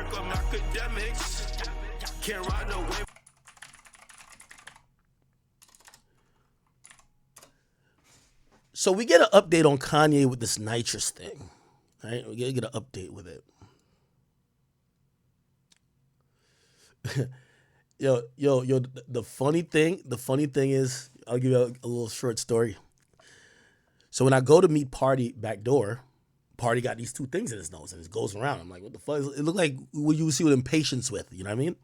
mark, I'm Akademiks. Can't ride no wave. So we get an update on Kanye with this Nitrous thing, right? We get an update with it. yo, the funny thing is, I'll give you a little short story. So when I go to meet Party back door, Party got these two things in his nose and it goes around. I'm like, what the fuck? It looked like what you would see with impatience with, you know what I mean?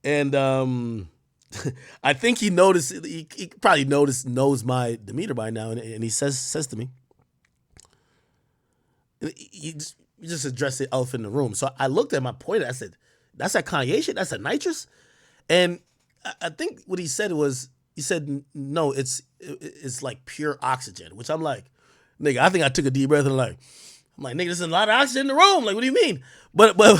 And I think he noticed, he probably knows my demeanor by now, and he says to me, he just addressed the elephant in the room. So I looked at my point, I said, that's that Kanye shit? That's a Nitrous? And I think what he said was, he said, no, it's like pure oxygen, which I'm like, nigga, I think I took a deep breath and I'm like, nigga, there's a lot of oxygen in the room. Like, what do you mean? But and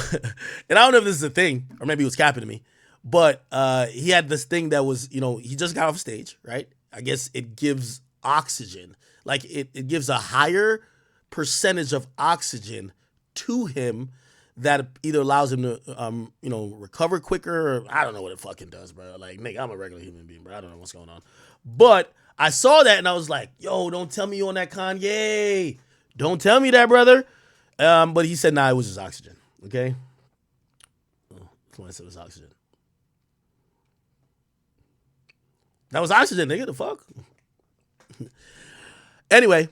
I don't know if this is a thing, or maybe he was capping to me, but he had this thing that was, he just got off stage, right? I guess it gives oxygen. Like, it gives a higher percentage of oxygen to him that either allows him to, recover quicker, or I don't know what it fucking does, bro. Like, nigga, I'm a regular human being, bro. I don't know what's going on. But I saw that and I was like, yo, don't tell me you on that Kanye. Don't tell me that, brother. But he said, nah, it was just oxygen, okay? That's why I said it was oxygen. That was oxygen, nigga, the fuck? Anyway.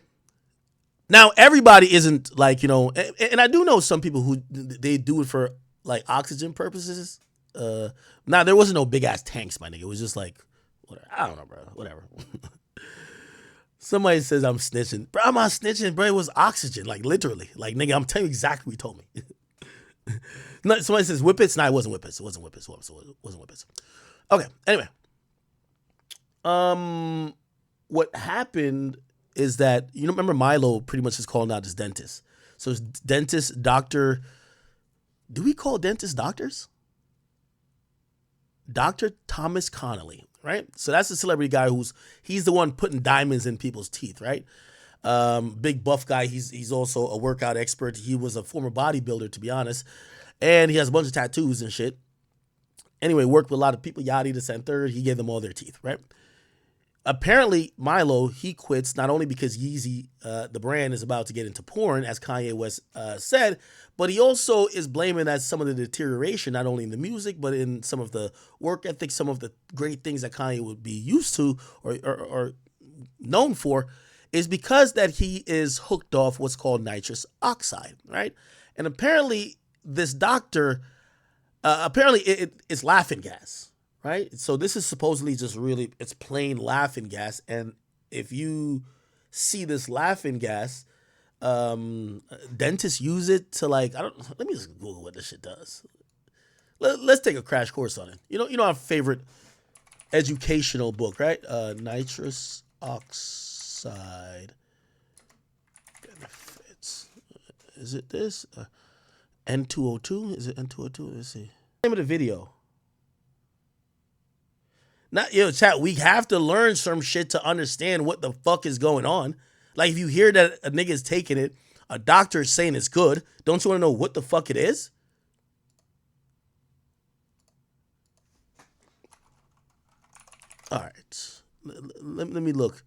Now, everybody isn't like, and I do know some people who they do it for like oxygen purposes. Now, there wasn't no big ass tanks, my nigga. It was just like, whatever. I don't know, bro. Whatever. Somebody says I'm snitching. Bro, I'm not snitching, bro. It was oxygen, like literally. Like, nigga, I'm telling you exactly what he told me. No, somebody says whippets. Nah, it wasn't whippets. It wasn't whippets. It wasn't whippets. Okay, anyway. What happened is that, remember Milo pretty much is calling out his dentist. So his dentist, doctor, do we call dentists doctors? Dr. Thomas Connolly, right? So that's the celebrity guy he's the one putting diamonds in people's teeth, right? Big buff guy. He's also a workout expert. He was a former bodybuilder, to be honest. And he has a bunch of tattoos and shit. Anyway, worked with a lot of people, yada, this and third. He gave them all their teeth, right? Apparently, Milo, he quits not only because Yeezy, the brand, is about to get into porn, as Kanye West said, but he also is blaming that some of the deterioration, not only in the music, but in some of the work ethic, some of the great things that Kanye would be used to or known for, is because that he is hooked off what's called nitrous oxide, right? And apparently, this doctor, it's laughing gas. Right? So this is supposedly just really, it's plain laughing gas. And if you see this laughing gas, dentists use it to let me just Google what this shit does. Let's take a crash course on it. You know our favorite educational book, right? Nitrous oxide benefits. Is it this? N2O2? Is it N2O2? Let's see. Name of the video. Not, chat, we have to learn some shit to understand what the fuck is going on. Like, if you hear that a nigga is taking it, a doctor is saying it's good, don't you want to know what the fuck it is? All right. Let me look.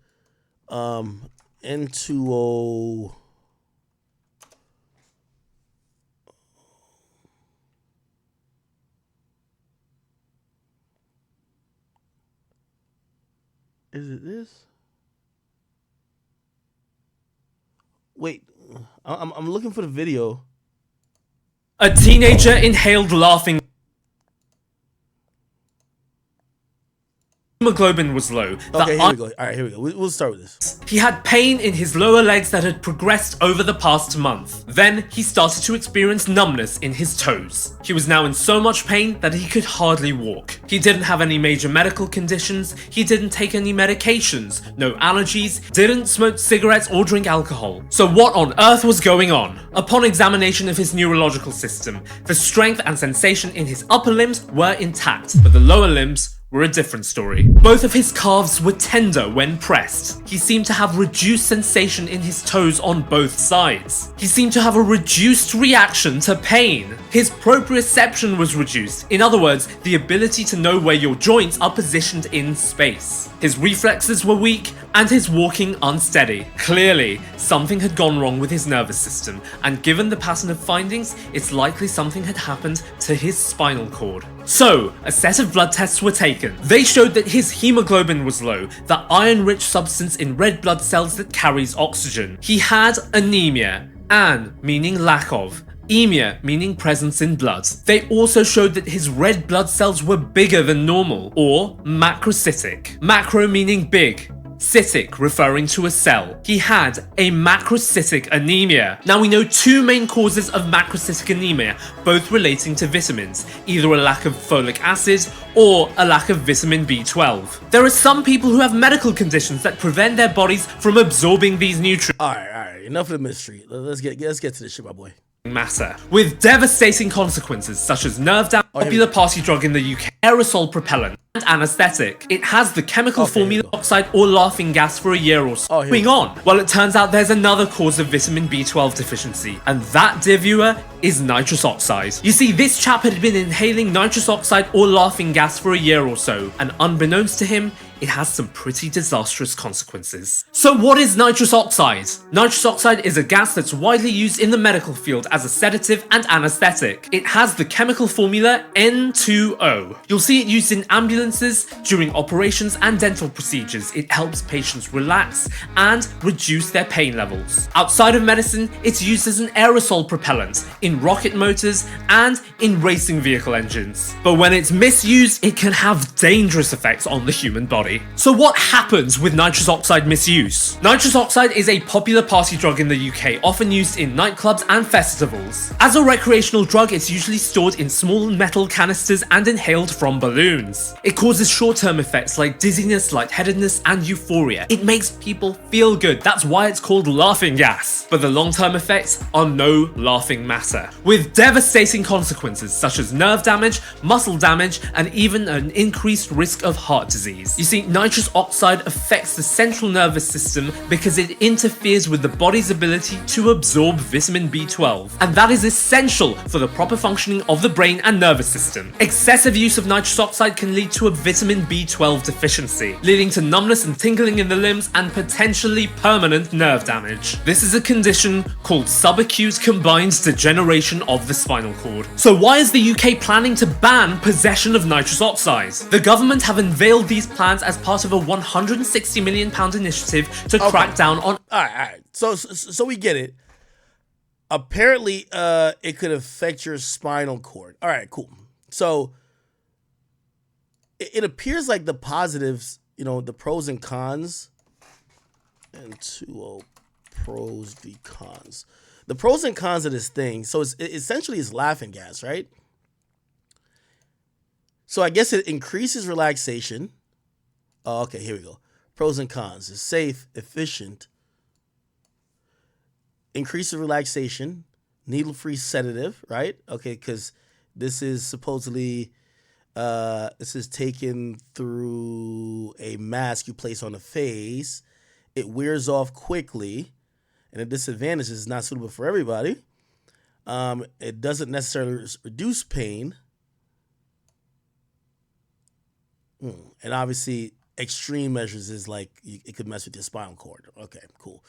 N2O... Is it this? Wait, I'm looking for the video. A teenager inhaled laughing. Hemoglobin was low. Okay, here we go. All right, here we go. We'll start with this. He had pain in his lower legs that had progressed over the past month. Then he started to experience numbness in his toes. He was now in so much pain that he could hardly walk. He didn't have any major medical conditions. He didn't take any medications, no allergies, didn't smoke cigarettes or drink alcohol. So what on earth was going on? Upon examination of his neurological system, the strength and sensation in his upper limbs were intact, but the lower limbs were a different story. Both of his calves were tender when pressed. He seemed to have reduced sensation in his toes on both sides. He seemed to have a reduced reaction to pain. His proprioception was reduced. In other words, the ability to know where your joints are positioned in space. His reflexes were weak and his walking unsteady. Clearly, something had gone wrong with his nervous system, and given the pattern of findings, it's likely something had happened to his spinal cord. So, a set of blood tests were taken. They showed that his hemoglobin was low, the iron-rich substance in red blood cells that carries oxygen. He had anemia, an meaning lack of, emia meaning presence in blood. They also showed that his red blood cells were bigger than normal, or macrocytic. Macro meaning big, cytic referring to a cell. He had a macrocytic anemia. Now we know two main causes of macrocytic anemia, both relating to vitamins, either a lack of folic acid or a lack of vitamin B12. There are some people who have medical conditions that prevent their bodies from absorbing these nutrients. Alright, enough of the mystery. Let's get to this shit, my boy. Matter, with devastating consequences such as nerve damage, popular party drug in the UK, aerosol propellant, and anesthetic. It has the chemical formula oxide or laughing gas for a year or so. Moving on. Well, it turns out there's another cause of vitamin B12 deficiency, and that, dear viewer, is nitrous oxide. You see, this chap had been inhaling nitrous oxide or laughing gas for a year or so, and unbeknownst to him, it has some pretty disastrous consequences. So what is nitrous oxide? Nitrous oxide is a gas that's widely used in the medical field as a sedative and anesthetic. It has the chemical formula N2O. You'll see it used in ambulances, during operations and dental procedures. It helps patients relax and reduce their pain levels. Outside of medicine, it's used as an aerosol propellant, in rocket motors, and in racing vehicle engines. But when it's misused, it can have dangerous effects on the human body. So what happens with nitrous oxide misuse? Nitrous oxide is a popular party drug in the UK, often used in nightclubs and festivals. As a recreational drug, it's usually stored in small metal canisters and inhaled from balloons. It causes short-term effects like dizziness, lightheadedness, and euphoria. It makes people feel good. That's why it's called laughing gas. But the long-term effects are no laughing matter, with devastating consequences such as nerve damage, muscle damage, and even an increased risk of heart disease. You see, nitrous oxide affects the central nervous system because it interferes with the body's ability to absorb vitamin B12, and that is essential for the proper functioning of the brain and nervous system. Excessive use of nitrous oxide can lead to a vitamin B12 deficiency, leading to numbness and tingling in the limbs and potentially permanent nerve damage. This is a condition called subacute combined degeneration of the spinal cord. So why is the UK planning to ban possession of nitrous oxide? The government have unveiled these plans as part of a £160 million initiative to crack down on. All right. So we get it. Apparently, it could affect your spinal cord. All right, cool. So it appears like the positives, the pros and cons, and 2 pros v cons. The pros and cons of this thing. So essentially it's laughing gas, right? So I guess it increases relaxation. Oh, okay, here we go. Pros and cons. It's safe, efficient, increases relaxation, needle-free sedative, right? Okay, because this is supposedly, this is taken through a mask you place on the face. It wears off quickly, and a disadvantage is not suitable for everybody. It doesn't necessarily reduce pain. And obviously, extreme measures is like it could mess with your spinal cord. Okay, cool.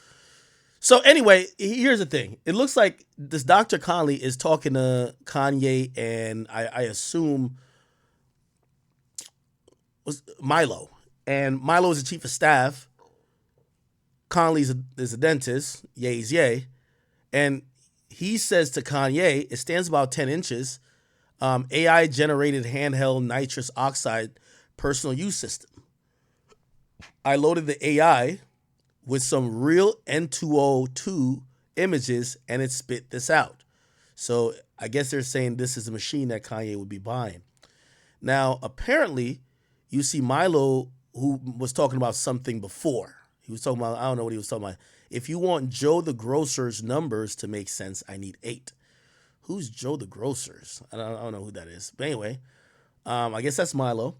So anyway, here's the thing. It looks like this Dr. Conley is talking to Kanye and I assume was Milo. And Milo is the chief of staff. Conley is a dentist. Yay's yay. And he says to Kanye, it stands about 10 inches. AI-generated handheld nitrous oxide personal use system. I loaded the AI with some real N2O2 images and it spit this out. So I guess they're saying this is a machine that Kanye would be buying. Now, apparently, you see Milo, who was talking about something before. He was talking about, I don't know what he was talking about. If you want Joe the Grocer's numbers to make sense, I need 8. Who's Joe the Grocer's? I don't know who that is. But anyway, I guess that's Milo.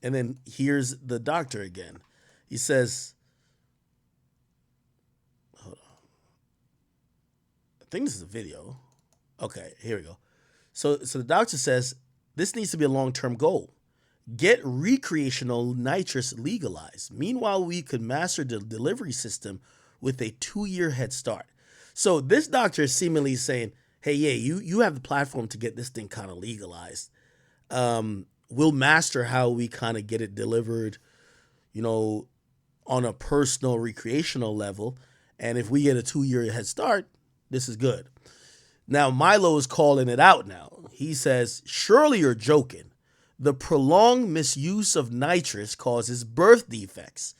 And then here's the doctor again. He says, hold on. I think this is a video. Okay, here we go. So the doctor says, this needs to be a long-term goal. Get recreational nitrous legalized. Meanwhile, we could master the delivery system with a 2-year head start. So this doctor is seemingly saying, hey, yeah, you have the platform to get this thing kind of legalized. We'll master how we kind of get it delivered, on a personal recreational level. And if we get a 2-year head start, this is good. Now, Milo is calling it out now. He says, surely you're joking. The prolonged misuse of nitrous causes birth defects,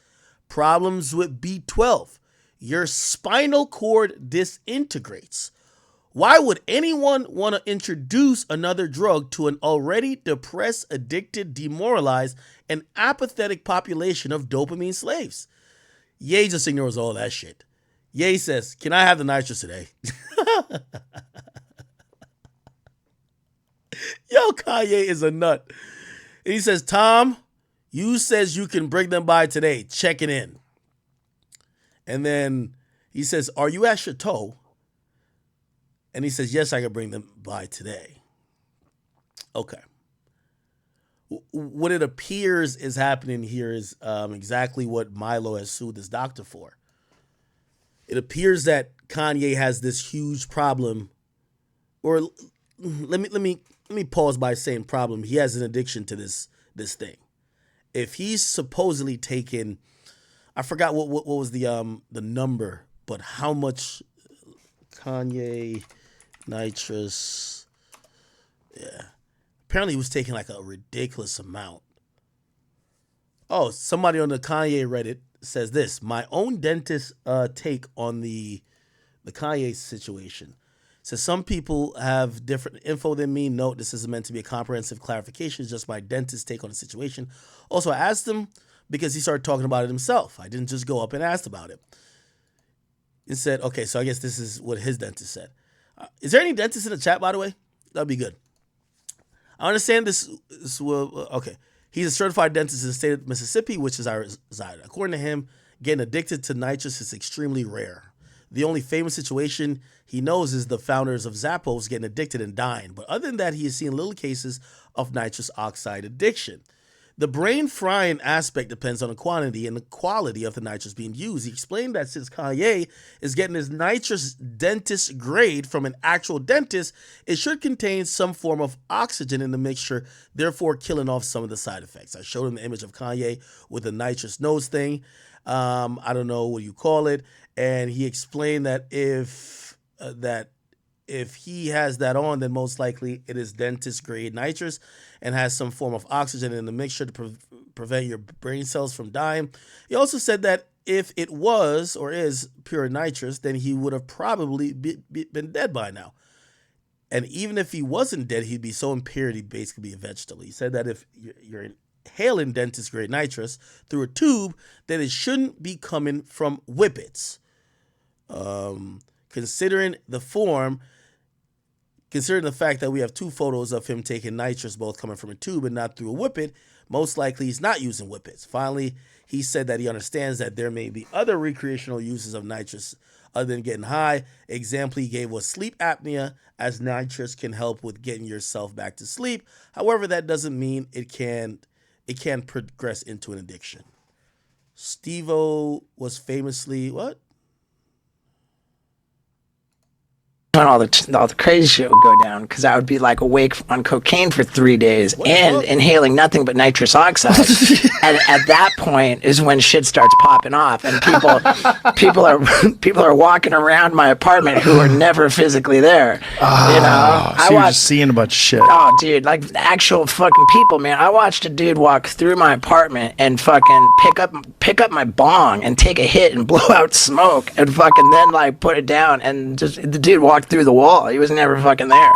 problems with B12. Your spinal cord disintegrates. Why would anyone want to introduce another drug to an already depressed, addicted, demoralized, and apathetic population of dopamine slaves? Ye just ignores all that shit. Ye says, can I have the nitrous today? Yo, Kanye is a nut. And he says, Tom, you says you can bring them by today. Checking in. And then he says, are you at Chateau? And he says, yes, I can bring them by today. Okay. What it appears is happening here is exactly what Milo has sued this doctor for. It appears that Kanye has this huge problem, or let me pause by saying problem. He has an addiction to this thing. If he's supposedly taken, I forgot what was the number, but how much Kanye nitrous, yeah. Apparently he was taking like a ridiculous amount. Oh, somebody on the Kanye Reddit says this. My own dentist take on the Kanye situation. Says some people have different info than me. Note, this isn't meant to be a comprehensive clarification. It's just my dentist take on the situation. Also, I asked him because he started talking about it himself. I didn't just go up and ask about it. And said, okay, so I guess this is what his dentist said. Is there any dentists in the chat, by the way? That'd be good. I understand this will, okay. He's a certified dentist in the state of Mississippi, which is our reside. According to him, getting addicted to nitrous is extremely rare. The only famous situation he knows is the founders of Zappos getting addicted and dying. But other than that, he has seen little cases of nitrous oxide addiction. The brain frying aspect depends on the quantity and the quality of the nitrous being used. He explained that since Kanye is getting his nitrous dentist grade from an actual dentist, it should contain some form of oxygen in the mixture, therefore killing off some of the side effects. I showed him the image of Kanye with the nitrous nose thing. I don't know what you call it. And he explained that if he has that on, then most likely it is dentist grade nitrous and has some form of oxygen in the mixture to prevent your brain cells from dying. He also said that if it was or is pure nitrous, then he would have probably been dead by now. And even if he wasn't dead, he'd be so impaired he'd basically be a vegetable. He said that if you're inhaling dentist grade nitrous through a tube, then it shouldn't be coming from whippets. Considering the fact that we have 2 photos of him taking nitrous, both coming from a tube and not through a whippet, most likely he's not using whippets. Finally, he said that he understands that there may be other recreational uses of nitrous other than getting high. Example he gave was sleep apnea, as nitrous can help with getting yourself back to sleep. However, that doesn't mean it can progress into an addiction. Steve-O was famously, what? When all the crazy shit would go down, because I would be like awake on cocaine for 3 days and inhaling nothing but nitrous oxide. And at that point is when shit starts popping off, and people are walking around my apartment who are never physically there. So you're just seeing a bunch of shit. Oh, dude, like actual fucking people, man. I watched a dude walk through my apartment and fucking pick up my bong and take a hit and blow out smoke and fucking then like put it down, and just the dude walked through the wall. He was never fucking there.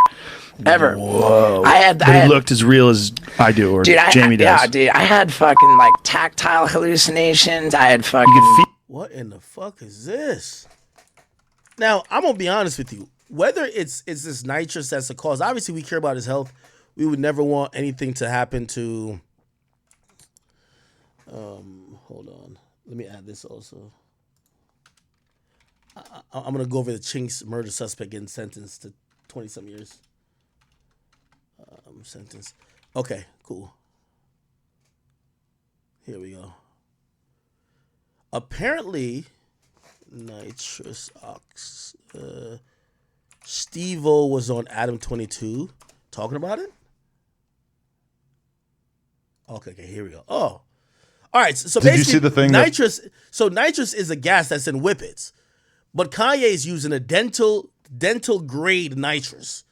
Ever. Whoa. He looked as real as I do, or Jamie does. Yeah, dude. I had fucking like tactile hallucinations. I had fucking... What in the fuck is this? Now, I'm going to be honest with you. Whether it's this nitrous that's the cause, obviously we care about his health. We would never want anything to happen to Hold on. Let me add this also. I'm gonna go over the Chinks murder suspect getting sentenced to 20-some years. Sentence. Okay, cool. Here we go. Apparently, Nitrous Ox. Steve-O was on Adam 22 talking about it. Okay, here we go. Oh, all right. So did basically, you see the thing? Nitrous. So nitrous is a gas that's in Whippets, but Kanye is using a dental grade nitrous,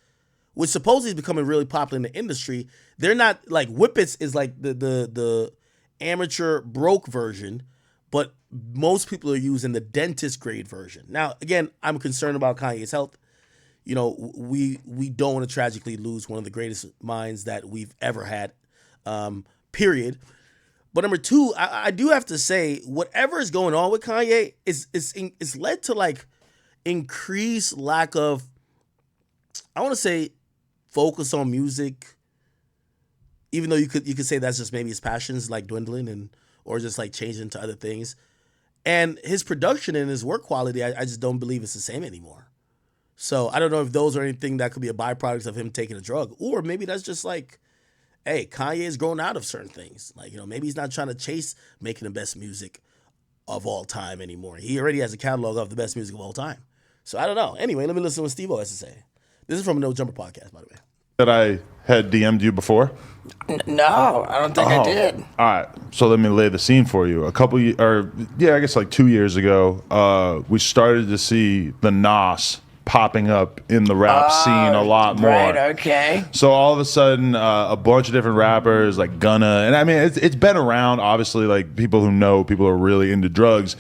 which supposedly is becoming really popular in the industry. They're not like Whippets is like the amateur broke version, but most people are using the dentist grade version. Now, again, I'm concerned about Kanye's health. You know, we don't want to tragically lose one of the greatest minds that we've ever had, period. But number two, I do have to say, whatever is going on with Kanye is led to like increased lack of, I want to say, focus on music. Even though you could say that's just maybe his passions like dwindling or just like changing to other things. And his production and his work quality, I just don't believe it's the same anymore. So I don't know if those are anything that could be a byproduct of him taking a drug, or maybe that's just like, hey, Kanye's grown out of certain things. Like, you know, maybe he's not trying to chase making the best music of all time anymore. He already has a catalog of the best music of all time. So I don't know. Anyway, let me listen to what Steve-O has to say. This is from a No Jumper podcast, by the way. That I had DM'd you before? No, I don't think I did. All right, so let me lay the scene for you. I guess like 2 years ago, we started to see the Nas popping up in the rap scene a lot more. Right, okay. So all of a sudden, a bunch of different rappers like Gunna, and I mean, it's been around, obviously, like people who know people are really into drugs.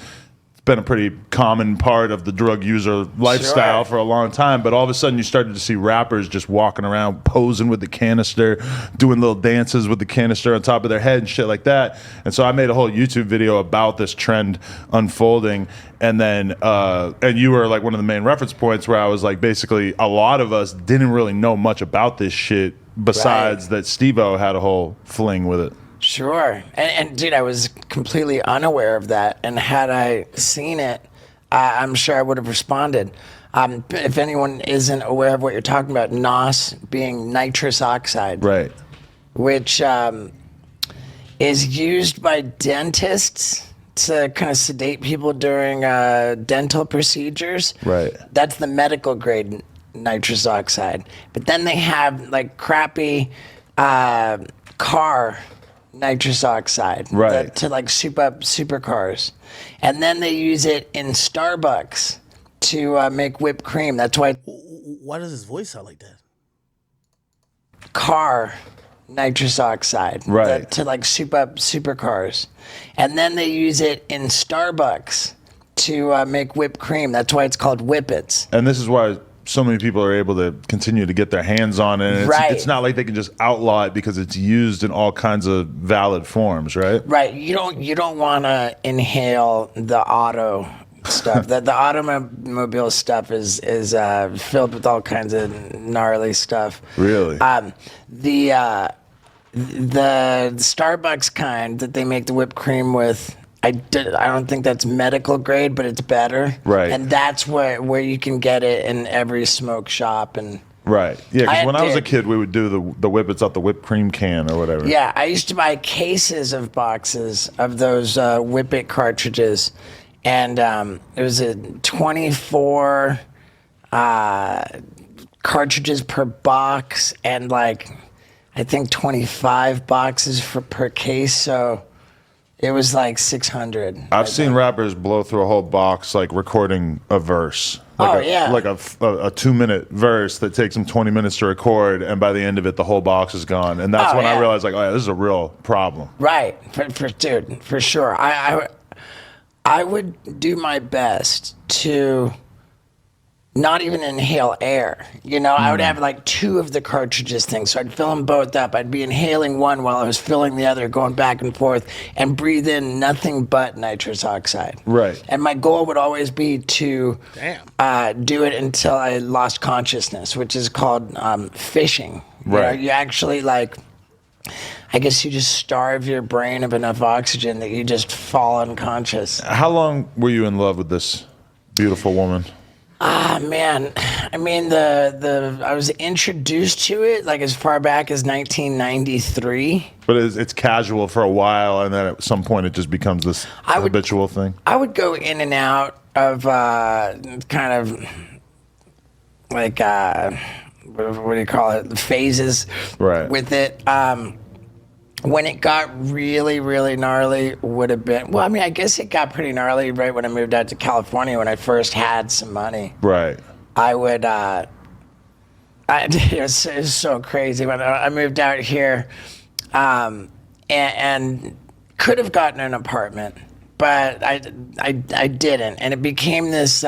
Been a pretty common part of the drug user lifestyle for a long time, but all of a sudden you started to see rappers just walking around posing with the canister, doing little dances with the canister on top of their head and shit like that. And so I made a whole YouTube video about this trend unfolding, and then and you were like one of the main reference points where I was like, basically a lot of us didn't really know much about this shit besides that Steve-O had a whole fling with it. Sure. And dude, I was completely unaware of that. And had I seen it, I'm sure I would have responded. If anyone isn't aware of what you're talking about, NOS being nitrous oxide. Right. Which is used by dentists to kind of sedate people during dental procedures. Right. That's the medical grade nitrous oxide. But then they have like crappy car nitrous oxide, right, to like soup up supercars, and then they use it in Starbucks to make whipped cream. That's why. Why does his voice sound like that? Car nitrous oxide, right, to like soup up supercars, and then they use it in Starbucks to make whipped cream. That's why it's called Whippets. And this is why so many people are able to continue to get their hands on it. And it's not like they can just outlaw it because it's used in all kinds of valid forms, right? Right. You don't want to inhale the auto stuff. The automobile stuff is filled with all kinds of gnarly stuff. Really? The Starbucks kind that they make the whipped cream with, I don't think that's medical grade, but it's better. Right. And that's where you can get it in every smoke shop. And right. Yeah, because when I was a kid, we would do the Whippets out the whipped cream can or whatever. Yeah, I used to buy cases of boxes of those Whippet cartridges. And it was a 24 cartridges per box, and like I think 25 boxes per case. So it was like 600. I've seen rappers blow through a whole box like recording a verse. Like like a 2-minute verse that takes them 20 minutes to record, and by the end of it, the whole box is gone. And that's when I realized, like, oh yeah, this is a real problem. Right, dude, for sure. I would do my best to not even inhale air. You know, I would have like 2 of the cartridges things. So I'd fill them both up. I'd be inhaling one while I was filling the other, going back and forth, and breathe in nothing but nitrous oxide. Right. And my goal would always be to do it until I lost consciousness, which is called fishing. Right. You actually like I guess you just starve your brain of enough oxygen that you just fall unconscious. How long were you in love with this beautiful woman? Ah, man. I mean, I was introduced to it like as far back as 1993. But it's casual for a while, and then at some point it just becomes this habitual thing. I would go in and out of kind of like what do you call it? Phases with it. When it got really, really gnarly would have been, well, I mean, I guess it got pretty gnarly right when I moved out to California when I first had some money. Right. I would, it was so crazy when I moved out here and could have gotten an apartment, but I didn't. And it became this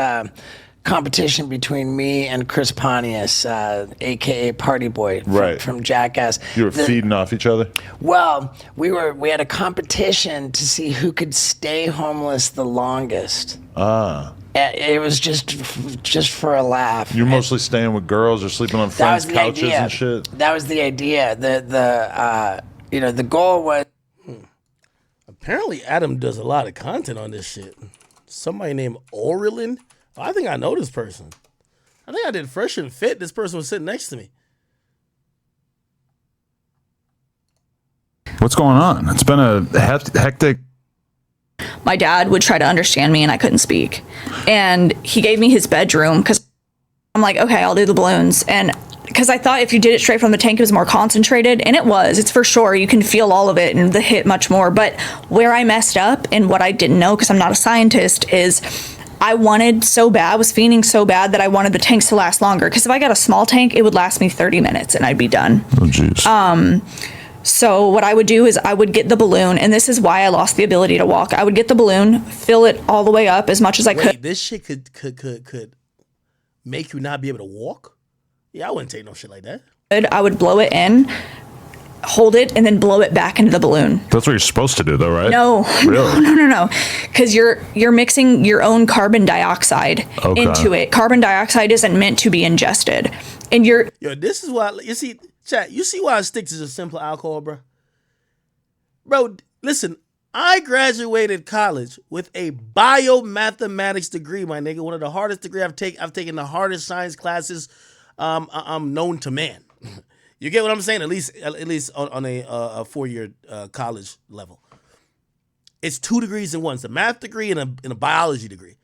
competition between me and Chris Pontius, aka Party Boy from Jackass. You were feeding off each other? Well, we had a competition to see who could stay homeless the longest. It was just for a laugh. You're mostly staying with girls or sleeping on friends' couches and shit? That was the idea. The goal was... Apparently Adam does a lot of content on this shit. Somebody named Orlin. I think I know this person. I think I did Fresh and Fit. This person was sitting next to me. What's going on? It's been a hectic... My dad would try to understand me and I couldn't speak. And he gave me his bedroom because I'm like, okay, I'll do the balloons. And because I thought if you did it straight from the tank, it was more concentrated. And it was. It's for sure. You can feel all of it and the hit much more. But where I messed up and what I didn't know, because I'm not a scientist, is... I wanted so bad, was fiending so bad that I wanted the tanks to last longer. Because if I got a small tank, it would last me 30 minutes and I'd be done. Oh, jeez. So what I would do is I would get the balloon, and this is why I lost the ability to walk. I would get the balloon, fill it all the way up as much as I could. This shit could make you not be able to walk? Yeah, I wouldn't take no shit like that. I would blow it in, hold it, and then blow it back into the balloon. That's what you're supposed to do, though, right? No, really? No. Because you're mixing your own carbon dioxide into it. Carbon dioxide isn't meant to be ingested, and Yo, this is why you see, chat. You see why I stick to just simple alcohol, bro. Bro, listen. I graduated college with a biomathematics degree, my nigga. One of the hardest degree I've taken the hardest science classes I'm known to man. You get what I'm saying? At least on a 4-year college level. It's 2 degrees in one. It's a math degree and a biology degree.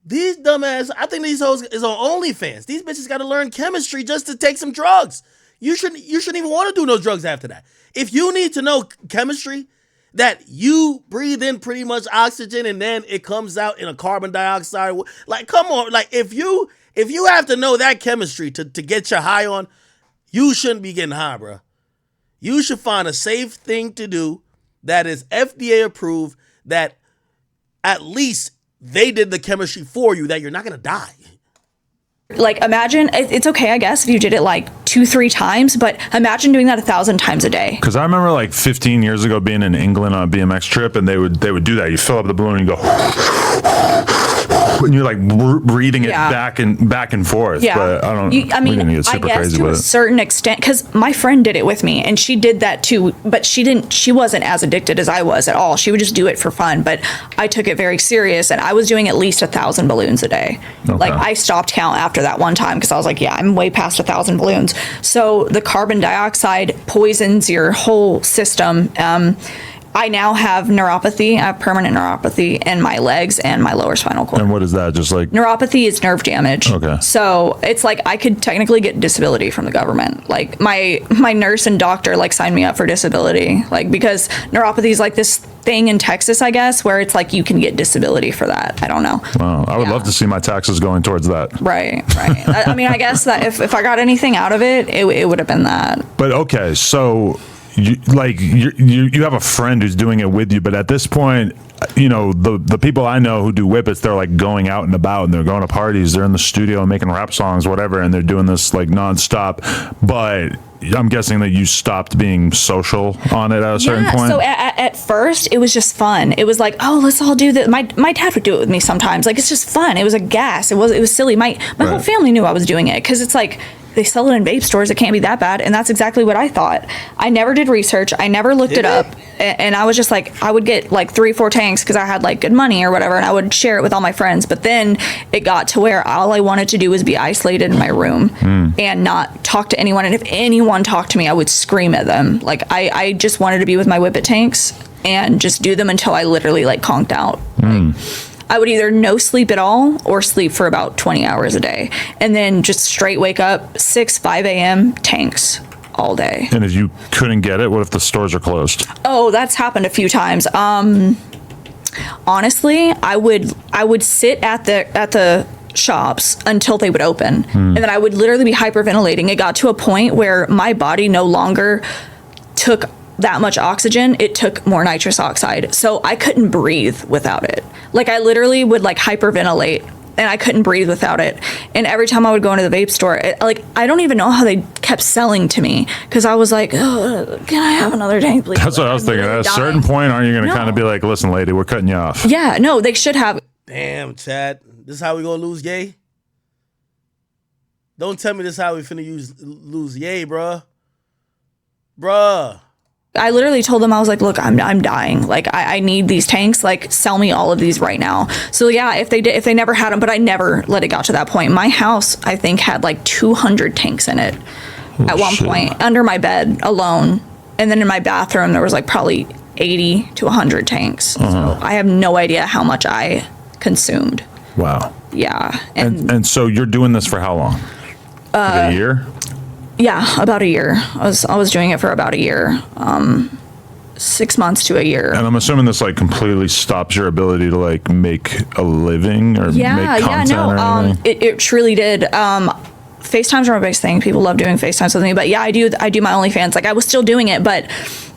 These dumbass, I think these hoes is on OnlyFans. These bitches got to learn chemistry just to take some drugs. You shouldn't even want to do no drugs after that. If you need to know chemistry, that you breathe in pretty much oxygen and then it comes out in a carbon dioxide. Like, come on. Like, if you have to know that chemistry to get your high on, you shouldn't be getting high, bro. You should find a safe thing to do that is FDA approved, that at least they did the chemistry for you, that you're not going to die. Like, imagine, it's okay, I guess, if you did it like 2-3 times, but imagine doing that 1,000 times a day. Because I remember like 15 years ago being in England on a BMX trip, and they would do that. You fill up the balloon and you go, and you're like breathing it back and forth. Yeah. But we didn't get super I guess crazy to with a it. certain extent, because my friend did it with me, and she did that too, but she wasn't as addicted as I was at all. She would just do it for fun, but I took it very serious, and I was doing at least 1,000 balloons a day. Okay. Like, I stopped count after that one time because I was like, yeah, I'm way past 1,000 balloons. So the carbon dioxide poisons your whole system. I now have neuropathy. I have permanent neuropathy in my legs and my lower spinal cord. And what is that? Just like neuropathy is nerve damage. Okay. So it's like I could technically get disability from the government. Like my nurse and doctor like signed me up for disability, like because neuropathy is like this thing in Texas, I guess, where it's like you can get disability for that. I don't know. Wow. I would love to see my taxes going towards that. Right. I mean, I guess that if I got anything out of it, it would have been that. But okay, so. You have a friend who's doing it with you, but at this point, you know, the people I know who do whippets, they're like going out and about and they're going to parties, they're in the studio and making rap songs, whatever, and they're doing this like nonstop. But I'm guessing that you stopped being social on it at a certain point. So at first it was just fun. It was like, oh, let's all do this. My dad would do it with me sometimes. Like, it's just fun. It was a gas. It was silly. My whole family knew I was doing it because it's like, they sell it in vape stores. It can't be that bad. And that's exactly what I thought. I never did research. I never looked it up. And I was just like, I would get like 3-4 tanks because I had like good money or whatever. And I would share it with all my friends. But then it got to where all I wanted to do was be isolated in my room and not talk to anyone. And if anyone talked to me, I would scream at them. Like I just wanted to be with my whippet tanks and just do them until I literally like conked out. Like, I would either no sleep at all or sleep for about 20 hours a day. And then just straight wake up, 5 a.m., tanks all day. And if you couldn't get it, what if the stores are closed? Oh, that's happened a few times. Honestly, I would sit at the shops until they would open. And then I would literally be hyperventilating. It got to a point where my body no longer took that much oxygen. It took more nitrous oxide. So I couldn't breathe without it. Like I literally would like hyperventilate and I couldn't breathe without it. And every time I would go into the vape store, I don't even know how they kept selling to me because I was like, oh, can I have another tank, please? That's what I was thinking. At a certain point, aren't you going to kind of be like, listen, lady, we're cutting you off? Yeah, no, they should have. Damn, Chad. This is how we going to lose Ye? Don't tell me this is how we finna lose Ye, bruh. Bruh. I literally told them, I was like, look, I'm dying. Like, I need these tanks. Like, sell me all of these right now. So yeah, if they never had them, but I never let it got to that point. My house, I think, had like 200 tanks in it at one point under my bed alone. And then in my bathroom, there was like probably 80 to 100 tanks. So I have no idea how much I consumed. Wow. Yeah. And so you're doing this for how long? Like a year? Yeah, about a year. I was doing it for about a year, 6 months to a year. And I'm assuming this like completely stops your ability to like make a living or make content or anything. It truly did. FaceTimes are my biggest thing. People love doing FaceTimes with me, but yeah, I do my OnlyFans. Like I was still doing it, but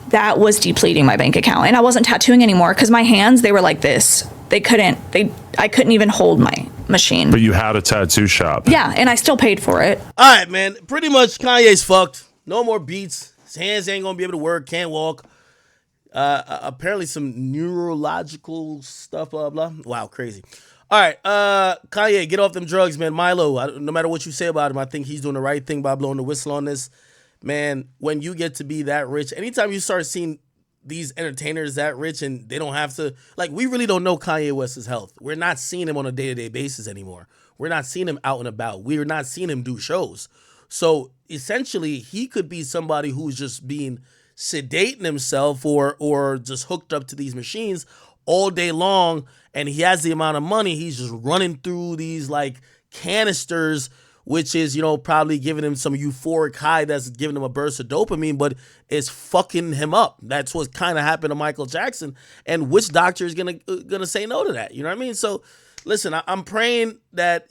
that was depleting my bank account, and I wasn't tattooing anymore because my hands, they were like this. I couldn't even hold my machine. But you had a tattoo shop. Yeah, and I still paid for it. All right, man. Pretty much Kanye's fucked. No more beats. His hands ain't gonna be able to work. Can't walk. Apparently some neurological stuff, blah, blah. Wow, crazy. All right, Kanye, get off them drugs, man. Milo, no matter what you say about him, I think he's doing the right thing by blowing the whistle on this. Man, when you get to be that rich, anytime you start seeing these entertainers that rich and they don't have to, like, we really don't know Kanye West's health. We're not seeing him on a day-to-day basis anymore. We're not seeing him out and about. We're not seeing him do shows. So essentially, he could be somebody who's just being sedating himself or just hooked up to these machines all day long, and he has the amount of money, he's just running through these like canisters, which is, probably giving him some euphoric high that's giving him a burst of dopamine, but it's fucking him up. That's what kind of happened to Michael Jackson. And which doctor is gonna say no to that? You know what I mean? So listen, I'm praying that,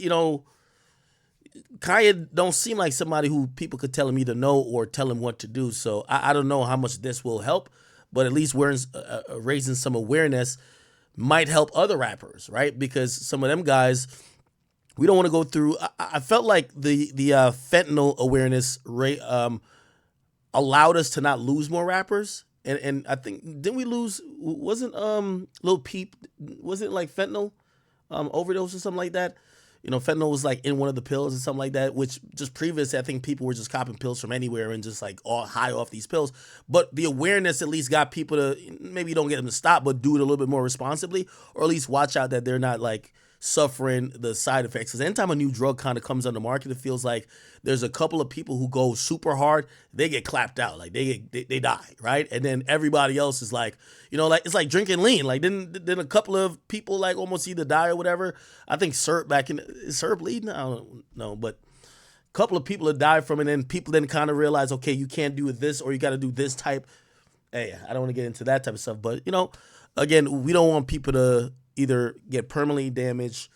Kanye don't seem like somebody who people could tell him either no or tell him what to do. So I don't know how much this will help, but at least raising some awareness might help other rappers, right? Because some of them guys, we don't want to go through. I felt like the fentanyl awareness rate allowed us to not lose more rappers, and I think didn't we lose? Wasn't Lil Peep? Was it like fentanyl overdose or something like that? Fentanyl was like in one of the pills and something like that. Which just previously, I think people were just copping pills from anywhere and just like all high off these pills. But the awareness at least got people to, maybe you don't get them to stop, but do it a little bit more responsibly, or at least watch out that they're not like suffering the side effects. Because anytime a new drug kind of comes on the market, it feels like there's a couple of people who go super hard, they get clapped out, like they die, right? And then everybody else is like, like it's like drinking lean. Like then a couple of people like almost either die or whatever. I think Syrup is Syrup lean? I don't know, but a couple of people have died from it, and people then kind of realize, okay, you can't do this or you got to do this type. Hey, I don't want to get into that type of stuff, but again, we don't want people to either get permanently damaged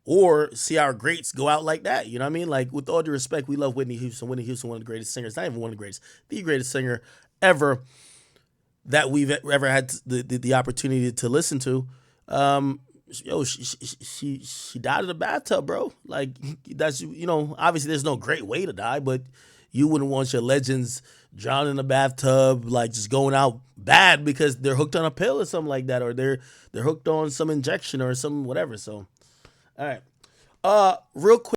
or see our greats go out like that. You know what I mean? Like, with all due respect, we love Whitney Houston. Whitney Houston, one of the greatest singers, not even one of the greatest, the greatest singer ever that we've ever had the opportunity to listen to. She died in a bathtub, bro. Like, that's, obviously there's no great way to die, but you wouldn't want your legends drowning in a bathtub, like just going out bad because they're hooked on a pill or something like that, or they're hooked on some injection or some whatever. So, all right, real quick.